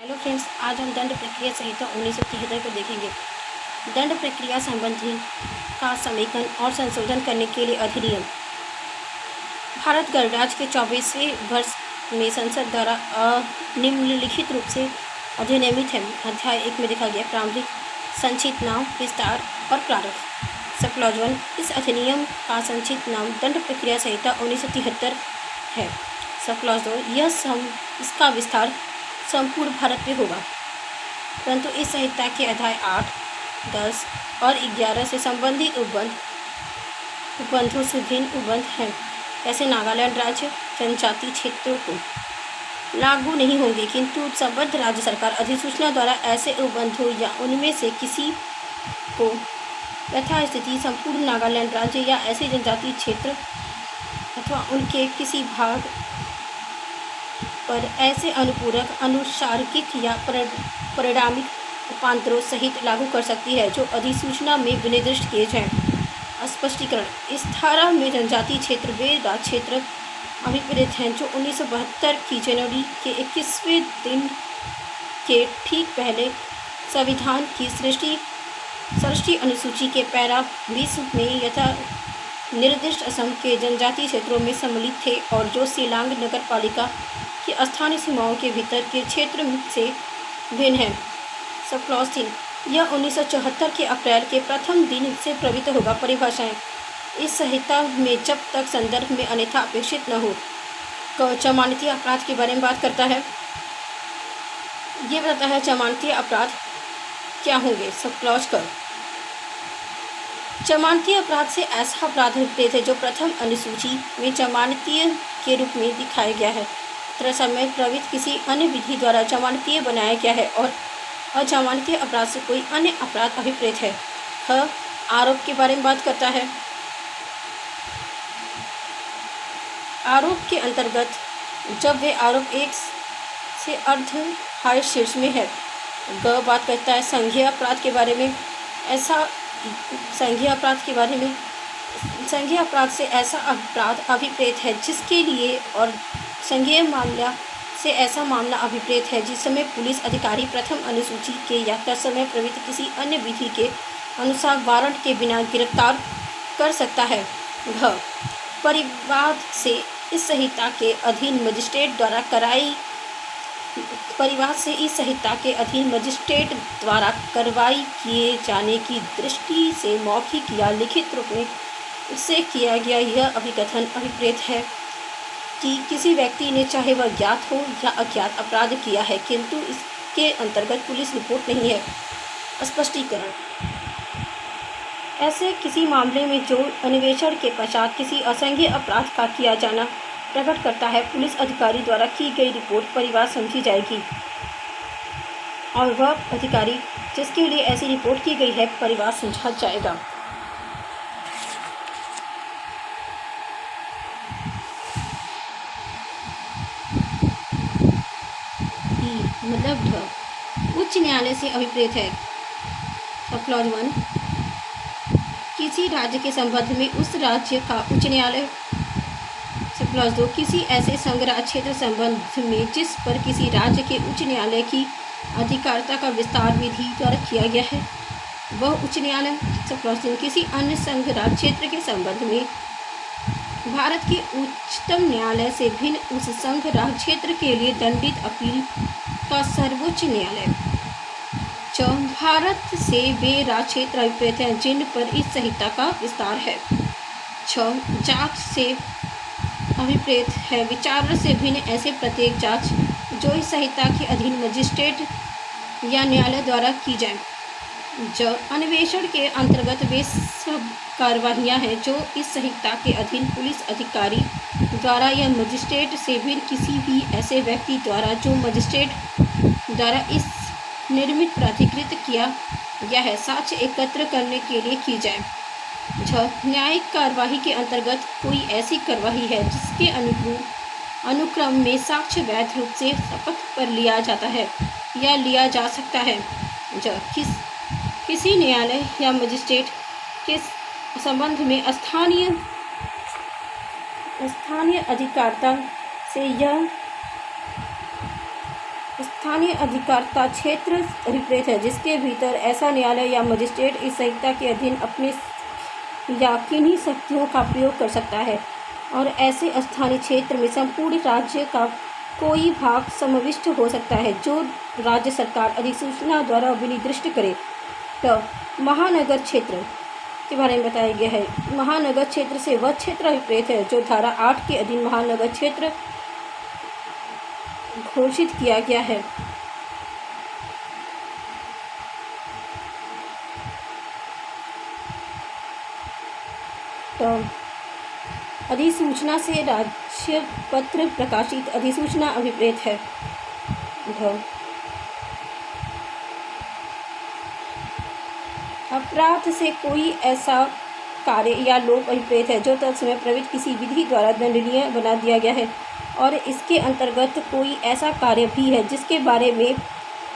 Hello friends, आज हम दंड प्रक्रिया संहिता 1973 को देखेंगे। दंड प्रक्रिया संबंधी का समेकन और संशोधन करने के लिए अधिनियम भारत गणराज्य के 24वें वर्ष में संसद द्वारा निम्नलिखित रूप से अधिनियमित है। अध्याय 1 में देखा गया प्रारंभिक संक्षिप्त नाम, विस्तार और प्रारंभ। सब क्लॉज 1, इस अधिनियम का संक्षिप्त नाम दंड प्रक्रिया संहिता 1973 है। सब क्लॉज 2, इसका विस्तार संपूर्ण भारत में होगा, परंतु इस संहिता के अध्याय 8, 10 और 11 से संबंधित उपबंधों से भिन्न उपबंध हैं। ऐसे नागालैंड राज्य जनजातीय क्षेत्रों को लागू नहीं होंगे, किंतु संबद्ध राज्य सरकार अधिसूचना द्वारा ऐसे उपबंधों या उनमें से किसी को यथास्थिति संपूर्ण नागालैंड राज्य या ऐसे जनजातीय क्षेत्र अथवा उनके किसी भाग पर ऐसे अनुपूरक, अनुसार्गिक या परिणामिक रूपांतरों सहित लागू कर सकती है जो अधिसूचना में विनिर्दिष्ट किए जाएं। स्पष्टीकरण, इस धारा में जनजातीय क्षेत्र वे राज्य क्षेत्र अभिप्रेत हैं जो 1972 की जनवरी के 21वें दिन के ठीक पहले संविधान की सृष्टि अनुसूची के पैरा 20 में यथा निर्दिष्ट असम के जनजातीय क्षेत्रों में सम्मिलित थे और जो शिलांग नगर पालिका की स्थानीय सीमाओं के भीतर के क्षेत्र से भिन्न है। सब क्लॉज 3, यह 1974 के अप्रैल के प्रथम दिन से प्रवृत्त होगा। परिभाषाएं, इस संहिता में जब तक संदर्भ में अन्यथा अपेक्षित न हो जमानतीय अपराध के बारे में बात करता है। ये बताता है जमानतीय अपराध क्या होंगे। सब क्लॉज कर, जमानतीय अपराध से ऐसा अपराध अभिप्रेत है जो प्रथम अनुसूची में जमानतीय के रूप में दिखाया गया है, समय प्रवृत्त किसी अन्य विधि द्वारा जमानतीय बनाया गया है और अजमानतीय अपराध से कोई अन्य अपराध अभिप्रेत है। आरोप के बारे में बात करता है। आरोप के अंतर्गत जब वे आरोप एक से अर्ध हाई शीर्ष में है। बात करता है संज्ञेय अपराध के बारे में। संज्ञेय अपराध से ऐसा अपराध अभिप्रेत है जिसके लिए और संज्ञेय मामला से ऐसा मामला अभिप्रेत है जिसमें पुलिस अधिकारी प्रथम अनुसूची के या तत्समय प्रवृत्त किसी अन्य विधि के अनुसार वारंट के बिना गिरफ्तार कर सकता है। परिवाद से इस संहिता के अधीन मजिस्ट्रेट द्वारा कार्रवाई किए जाने की दृष्टि से मौखिक या लिखित रूप में उससे किया गया यह अभिकथन अभिप्रेत है कि किसी व्यक्ति ने चाहे वह ज्ञात हो या अज्ञात अपराध किया है, किंतु इसके अंतर्गत पुलिस रिपोर्ट नहीं है। स्पष्टीकरण, ऐसे किसी मामले में जो अन्वेषण के पश्चात किसी असंज्ञेय अपराध का किया जाना प्रकट करता है, पुलिस अधिकारी द्वारा की गई रिपोर्ट परिवाद समझी जाएगी और वह अधिकारी जिसके लिए ऐसी रिपोर्ट की गई है परिवाद समझा जाएगा। मतलब उच्च न्यायालय से अभिप्रेत है। क्लॉज 1, किसी राज्य के संबंध में उस राज्य का उच्च न्यायालय। क्लॉज 2, किसी ऐसे संघ राज्य क्षेत्र संबंध में जिस पर किसी राज्य के उच्च न्यायालय की अधिकारिता का विस्तार विधि द्वारा किया गया है वह उच्च न्यायालय। क्लॉज 3, किसी अन्य संघ राज्य क्षेत्र के संबंध में भारत के उच्चतम न्यायालय से भिन्न उस संघ राज्य क्षेत्र के लिए दंडित अपील का सर्वोच्च न्यायालय। भारत से वे राज्य क्षेत्र अभिप्रेत हैं जिन पर इस संहिता का विस्तार है। जांच से अभिप्रेत है विचार से भिन्न ऐसे प्रत्येक जांच जो इस संहिता के अधीन मजिस्ट्रेट या न्यायालय द्वारा की जाए। अन्वेषण के अंतर्गत वे सब कार्रवाइयाँ हैं जो इस संहिता के अधीन पुलिस अधिकारी द्वारा या मजिस्ट्रेट से भिन्न किसी भी ऐसे व्यक्ति द्वारा जो मजिस्ट्रेट द्वारा इस निर्मित प्राधिकृत किया गया है साक्ष्य एकत्र करने के लिए की जाए। न्यायिक कार्यवाही के अंतर्गत कोई ऐसी कार्यवाही है जिसके अनुक्रम में साक्ष्य वैध रूप से शपथ पर लिया जाता है या लिया जा सकता है। किसी न्यायालय या मजिस्ट्रेट के संबंध में स्थानीय अधिकारिता से स्थानीय अधिकारता क्षेत्र अभिप्रेत है जिसके भीतर ऐसा न्यायालय या मजिस्ट्रेट इस संहिता के अधीन अपने या किन्हीं शक्तियों का प्रयोग कर सकता है और ऐसे स्थानीय क्षेत्र में संपूर्ण राज्य का कोई भाग समाविष्ट हो सकता है जो राज्य सरकार अधिसूचना द्वारा विनिर्दिष्ट करे। तो महानगर क्षेत्र के बारे में बताया गया है। महानगर क्षेत्र से वह क्षेत्र अभिप्रेत है जो धारा 8 के अधीन महानगर क्षेत्र घोषित किया गया है। तो अधिसूचना से राज्य पत्र प्रकाशित अधिसूचना अभिप्रेत है। अपराध से कोई ऐसा कार्य या लोक अभिप्रेत है जो तत्समय प्रवृत्त किसी विधि द्वारा दंडनीय बना दिया गया है और इसके अंतर्गत कोई ऐसा कार्य भी है जिसके बारे में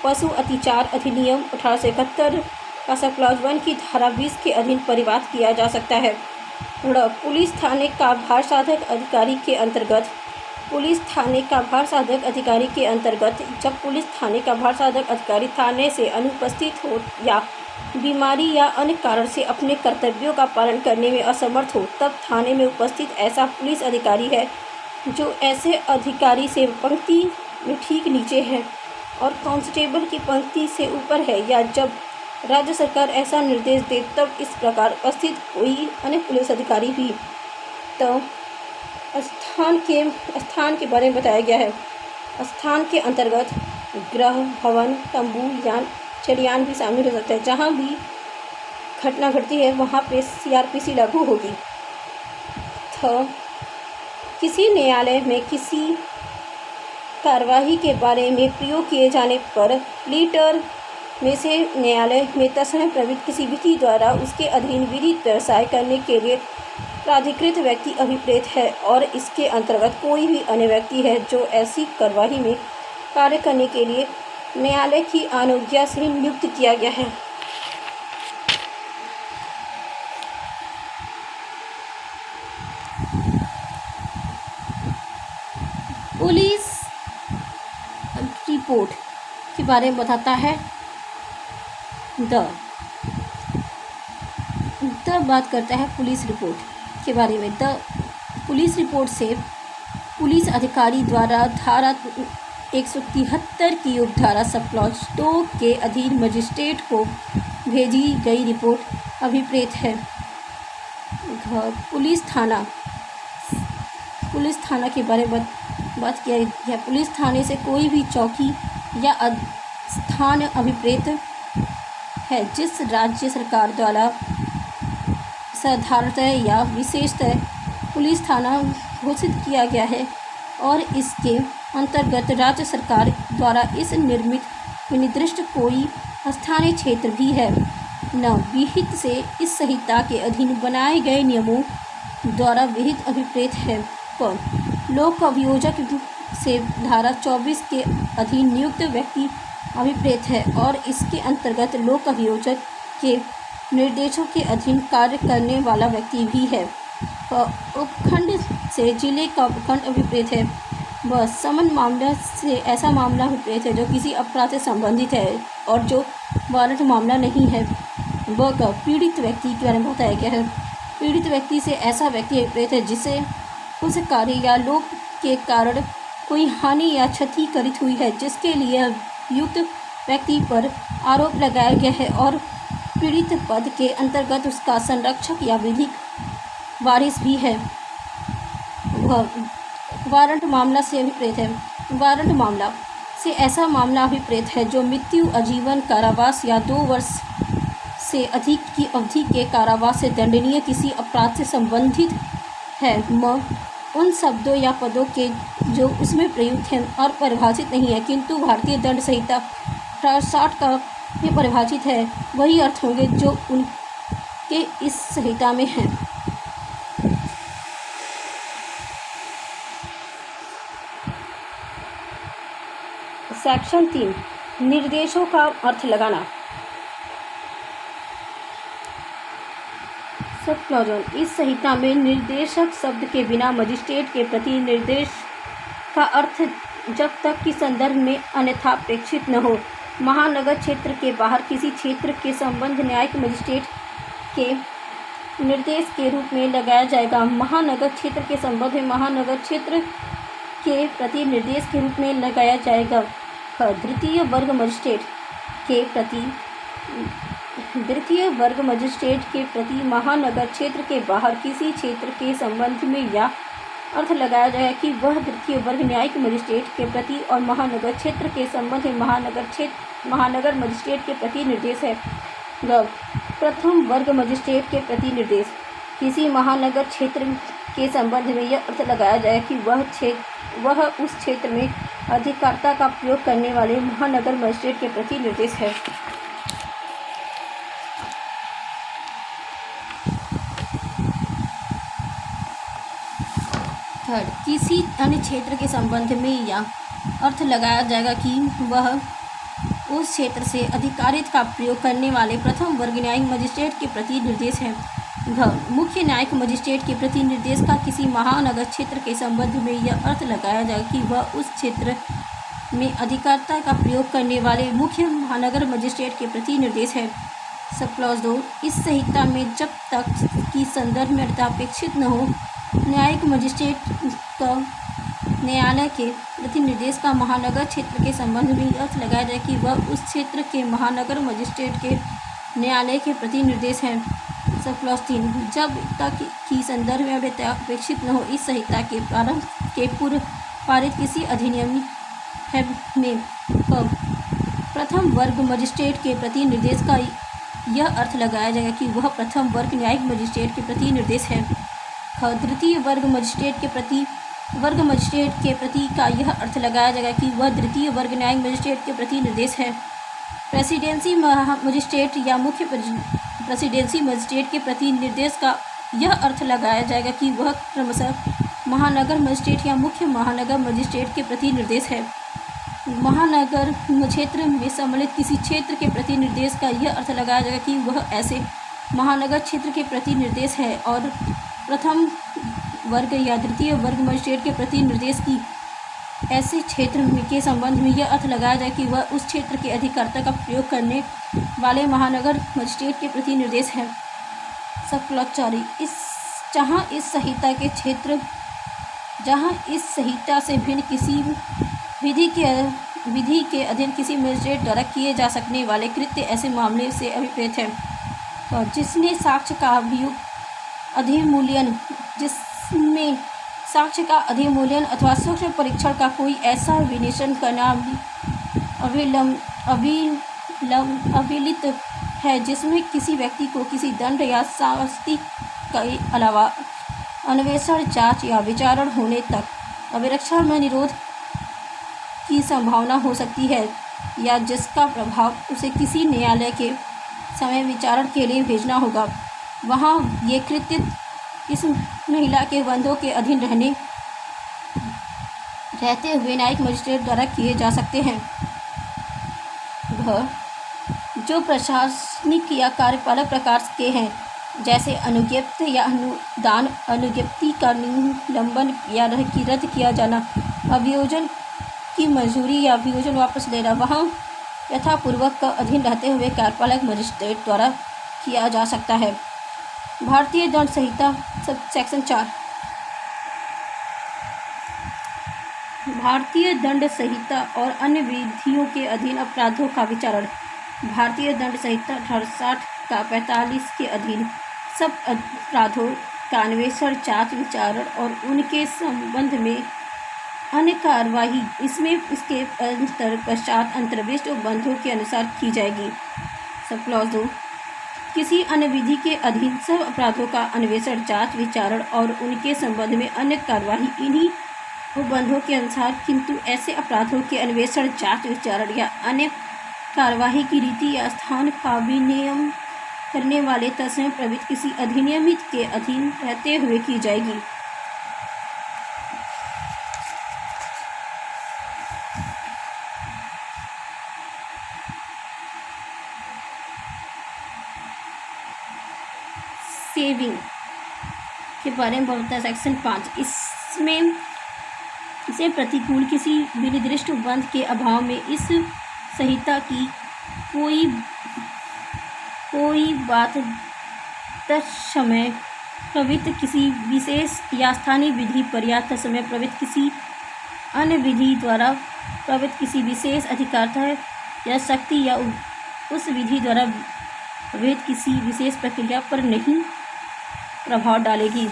पशु अत्याचार अधिनियम 1871 का सब क्लॉज 1 की धारा 20 के अधीन परिवाद किया जा सकता है। पुलिस थाने का भारसाधक अधिकारी के अंतर्गत जब पुलिस थाने का भारसाधक अधिकारी थाने से अनुपस्थित हो या बीमारी या अन्य कारण से अपने कर्तव्यों का पालन करने में असमर्थ हो, तब थाने में उपस्थित ऐसा पुलिस अधिकारी है जो ऐसे अधिकारी से पंक्ति में ठीक नीचे है और कांस्टेबल की पंक्ति से ऊपर है, या जब राज्य सरकार ऐसा निर्देश दे तब इस प्रकार उपस्थित कोई अन्य पुलिस अधिकारी भी। तो स्थान के बारे में बताया गया है। स्थान के अंतर्गत गृह, भवन, तंबू या चलियान भी शामिल हो सकता है। जहाँ भी घटना घटती है वहाँ पे CRPC लागू होगी। तो किसी न्यायालय में किसी कार्यवाही के बारे में प्रयोग किए जाने पर प्लीटर में से न्यायालय में तत्समय प्रवृत्त किसी विधि द्वारा उसके अधीन विधिक व्यवसाय करने के लिए प्राधिकृत व्यक्ति अभिप्रेत है और इसके अंतर्गत कोई भी अन्य व्यक्ति है जो ऐसी कार्यवाही में कार्य करने के लिए न्यायालय की अनुज्ञा से नियुक्त किया गया है। पुलिस रिपोर्ट के बारे में बताता है। बात करता है पुलिस रिपोर्ट के बारे में। पुलिस रिपोर्ट से पुलिस अधिकारी द्वारा धारा 173 की उपधारा सब क्लॉज 2 के अधीन मजिस्ट्रेट को भेजी गई रिपोर्ट अभिप्रेत है। पुलिस थाना के बारे में बात किया गया। पुलिस थाने से कोई भी चौकी या स्थान अभिप्रेत है जिस राज्य सरकार द्वारा साधारणतः या विशेषतः पुलिस थाना घोषित किया गया है और इसके अंतर्गत राज्य सरकार द्वारा इस निर्मित विनिर्दिष्ट कोई स्थानीय क्षेत्र भी है। विहित से इस संहिता के अधीन बनाए गए नियमों द्वारा विहित अभिप्रेत है। पर लोक अभियोजक से धारा 24 के अधीन नियुक्त व्यक्ति अभिप्रेत है और इसके अंतर्गत लोक अभियोजक के निर्देशों के अधीन कार्य करने वाला व्यक्ति भी है। उपखंड से जिले का उपखंड अभिप्रेत है। वह समन मामला से ऐसा मामला अभिप्रेत है जो किसी अपराध से संबंधित है और जो वारंट मामला नहीं है। वह पीड़ित व्यक्ति के बारे में बताया गया है। पीड़ित व्यक्ति से ऐसा व्यक्ति अभिप्रेत है जिसे उस कार्य या लोक के कारण कोई हानि या क्षति करित हुई है जिसके लिए युक्त व्यक्ति पर आरोप लगाया गया है और पीड़ित पद के अंतर्गत उसका संरक्षक या विधिक वारिस भी है। वह वारंट मामला से अभिप्रेत है। वारंट मामला से ऐसा मामला अभिप्रेत है जो मृत्यु, आजीवन कारावास या 2 वर्ष से अधिक की अवधि के कारावास से दंडनीय किसी अपराध से संबंधित है। उन शब्दों या पदों के जो उसमें प्रयुक्त हैं और परिभाषित नहीं है किंतु भारतीय दंड संहिता 60 का ये परिभाषित है, वही अर्थ होंगे जो उनके इस संहिता में हैं। सेक्शन 3 निर्देशों का अर्थ लगाना। सब क्लॉज 1 इस संहिता में निर्देशक शब्द के बिना मजिस्ट्रेट के प्रति निर्देश का अर्थ जब तक कि संदर्भ में अन्यथा अपेक्षित न हो। महानगर क्षेत्र के बाहर किसी क्षेत्र के संबंध न्यायिक मजिस्ट्रेट के निर्देश के रूप में लगाया जाएगा। महानगर क्षेत्र के संबंध में महानगर क्षेत्र के प्रति निर्देश के रूप में लगाया जाएगा। द्वितीय वर्ग मजिस्ट्रेट के प्रति महानगर क्षेत्र के बाहर किसी क्षेत्र के संबंध में या अर्थ लगाया जाएगा कि वह द्वितीय वर्ग न्यायिक मजिस्ट्रेट के प्रति और महानगर क्षेत्र के संबंध में महानगर मजिस्ट्रेट के प्रति निर्देश है। प्रथम वर्ग मजिस्ट्रेट के प्रति निर्देश किसी महानगर क्षेत्र के संबंध में यह अर्थ लगाया जाए कि वह उस क्षेत्र में अधिकारिता का प्रयोग करने वाले महानगर मजिस्ट्रेट के प्रति निर्देश है। किसी अन्य क्षेत्र के संबंध में यह अर्थ लगाया जाएगा कि वह उस क्षेत्र से अधिकारित का प्रयोग करने वाले प्रथम वर्ग न्यायिक मजिस्ट्रेट के प्रति निर्देश है। मुख्य न्यायिक मजिस्ट्रेट के प्रति निर्देश का किसी महानगर क्षेत्र के संबंध में यह अर्थ लगाया जाएगा कि वह उस क्षेत्र में अधिकारिता का प्रयोग करने वाले मुख्य महानगर मजिस्ट्रेट के प्रति निर्देश है। सब क्लॉज 2 इस संहिता में जब तक कि संदर्भ में अपेक्षित न हो, न्यायिक मजिस्ट्रेट का न्यायालय के प्रति निर्देश का महानगर क्षेत्र के संबंध में अर्थ लगाया जाए कि वह उस क्षेत्र के महानगर मजिस्ट्रेट के न्यायालय के प्रति निर्देश है। सब क्लॉज 3 जब तक कि संदर्भ में अपेक्षित न हो, इस संहिता के प्रारंभ के पूर्व पारित किसी अधिनियम में प्रथम वर्ग मजिस्ट्रेट के प्रति निर्देश का यह अर्थ लगाया जाएगा कि वह प्रथम वर्ग न्यायिक मजिस्ट्रेट के प्रति निर्देश है। द्वितीय वर्ग मजिस्ट्रेट के प्रति का यह अर्थ लगाया जाएगा कि वह द्वितीय वर्ग न्यायिक मजिस्ट्रेट के प्रति निर्देश है। प्रेसिडेंसी मजिस्ट्रेट या मुख्य प्रेसिडेंसी मजिस्ट्रेट के प्रति निर्देश का यह अर्थ लगाया जाएगा कि वह क्रमशः महानगर मजिस्ट्रेट या मुख्य महानगर मजिस्ट्रेट के प्रति निर्देश है। महानगर क्षेत्र में सम्मिलित किसी क्षेत्र के प्रति निर्देश का यह अर्थ लगाया जाएगा कि वह ऐसे महानगर क्षेत्र के प्रति निर्देश है। और प्रथम वर्ग या द्वितीय वर्ग मजिस्ट्रेट के प्रति निर्देश की ऐसे क्षेत्र के संबंध में यह अर्थ लगाया जाए कि वह उस क्षेत्र के अधिकारिता का प्रयोग करने वाले महानगर मजिस्ट्रेट के प्रति निर्देश है। सब क्लॉज 4 जहाँ इस संहिता से भिन्न किसी विधि के अधीन किसी मजिस्ट्रेट द्वारा किए जा सकने वाले कृत्य ऐसे मामले से अभिप्रेत है तो जिसमें साक्ष्य का अधिमूल्यन अथवा सूक्ष्म परीक्षण का कोई ऐसा विनिश्चय करना अभिलित है जिसमें किसी व्यक्ति को किसी दंड या शास्ति के अलावा अन्वेषण, जांच या विचारण होने तक अभिरक्षा में निरोध की संभावना हो सकती है या जिसका प्रभाव उसे किसी न्यायालय के समय विचारण के लिए भेजना होगा, वहाँ ये कृत्य इस महिला के बंधों के अधीन रहते हुए न्यायिक मजिस्ट्रेट द्वारा किए जा सकते हैं। जो प्रशासनिक या कार्यपालक प्रकार के हैं, जैसे अनुज्ञप्ति या अनुदान, अनुज्ञप्ति का निलंबन या रद्द किया जाना, अभियोजन की मंजूरी या अभियोजन वापस लेना, वहाँ यथापूर्वक का अधीन रहते हुए कार्यपालक मजिस्ट्रेट द्वारा किया जा सकता है। भारतीय दंड संहिता सेक्शन 4 भारतीय दंड संहिता और अन्य विधियों के अधीन अपराधों का विचारण। भारतीय दंड संहिता 1860 का 45 के अधीन सब अपराधों का अन्वेषण, जांच, विचारण और उनके संबंध में अन्य कार्यवाही इसमें इसके पश्चात अंतर्विष्ट बंधों के अनुसार की जाएगी। सब क्लॉज 2 किसी अन्य विधि के अधीन सब अपराधों का अन्वेषण, जांच, विचारण और उनके संबंध में अन्य कार्यवाही इन्हीं उपबंधों के अनुसार, किंतु ऐसे अपराधों के अन्वेषण, जांच, विचारण या अन्य कार्यवाही की रीति या स्थान का विनियम करने वाले तत्समय प्रवृत्त किसी अधिनियमित के अधीन रहते हुए की जाएगी। सेविंग के बारे में बोलता है सेक्शन 5। इसमें से प्रतिकूल किसी विनिर्दिष्ट उपबंध के अभाव में इस संहिता की कोई बात तत्समय प्रवृत्त किसी विशेष या स्थानीय विधि पर या तत्समय प्रवृत्त किसी अन्य विधि द्वारा प्रवृत्त किसी विशेष अधिकार या शक्ति या उस विधि द्वारा प्रवृत्त किसी विशेष प्रक्रिया पर नहीं प्रभाव डालेगी।